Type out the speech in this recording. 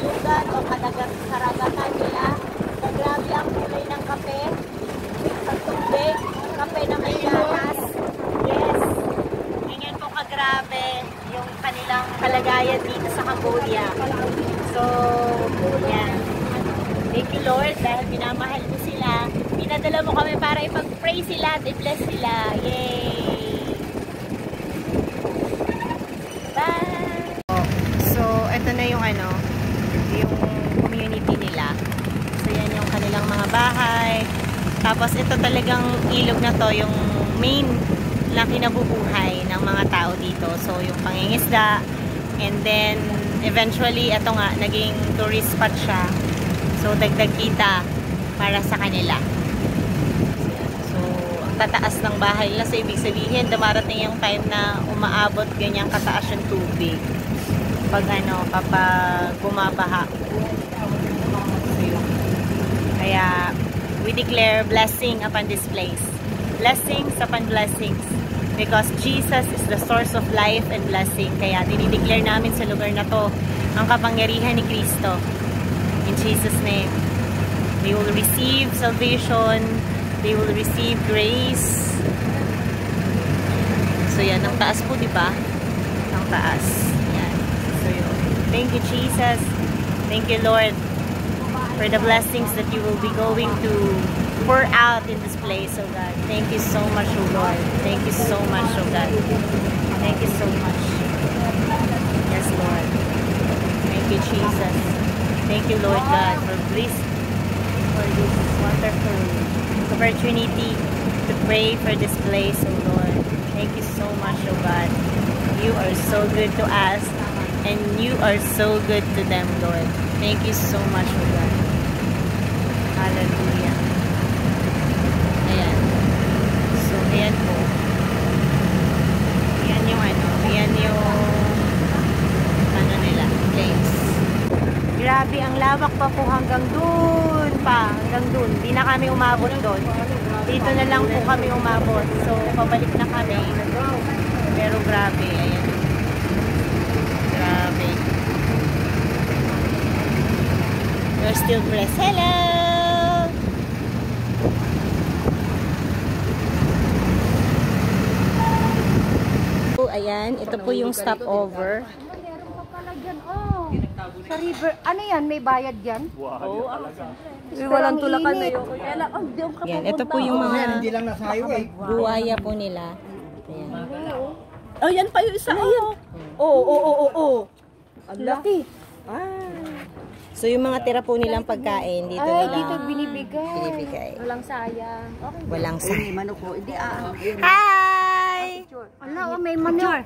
lugar o karagatan nila. So, grabe ang kulay ng kape. Ang tubig, kape na may gatas. Yes. Ganyan po kagrabe yung kanilang kalagayan dito sa Cambodia. So, yan. Thank you Lord dahil minamahal mo sila. Pinadala mo kami para ipag-pray sila at i-bless sila. Yay! Bye! So, ito na yung yung community nila. So, yan yung kanilang mga bahay. Tapos, ito talagang ilog na to, yung main na kinabubuhay ng mga tao dito. So, yung pangingisda. And then, eventually, ito nga, naging tourist spot siya. So, dagdag kita para sa kanila. So, ang tataas ng bahay nila. So, ibig sabihin, dumarating yung time na umaabot ganyang kataas yung tubig. Kapag bumabaha. So, yun. Kaya, we declare blessing upon this place. Blessings upon blessings. Because Jesus is the source of life and blessing. Kaya, dinideclare namin sa lugar na to ang kapangyarihan ni Kristo. In Jesus' name, they will receive salvation, they will receive grace. So yan, ang taas po, diba? Ang taas. Yan. So yun. Thank you, Jesus. Thank you, Lord, for the blessings that you will be going to pour out in this place, oh God. Thank you so much, oh Lord. Thank you so much, oh God. Thank you so much. Yes, Lord. Thank you, Jesus. Thank you, Lord God, for this wonderful opportunity to pray for this place, oh Lord. Thank you so much, oh God. You are so good to us, and you are so good to them, Lord. Thank you so much, oh God. Hallelujah. Ayan. So, ayan po. Ayan yung ayan yung nila, place. Grabe, ang lawak pa po hanggang dun pa. Hanggang dun. Hindi na kami umabot doon. Dito na lang po kami umabot. So, pabalik na kami. Pero grabe. Ayan. Grabe. We're still blessed. Hello! Ayan. Ito po yung stopover. Sa river, ano yan? May bayad yan? Oo. Walang tulakan na yun. Yan, ito po yung mga buhaya po nila. Ayan. Oh, yan pa yung isa. Oo. Ang laki. So, yung mga tira po nilang pagkain, dito Ay, nila dito binibigay. Walang sayang. Okay. Walang sayang. Manok ko. Hindi Hi! Ala, may manok.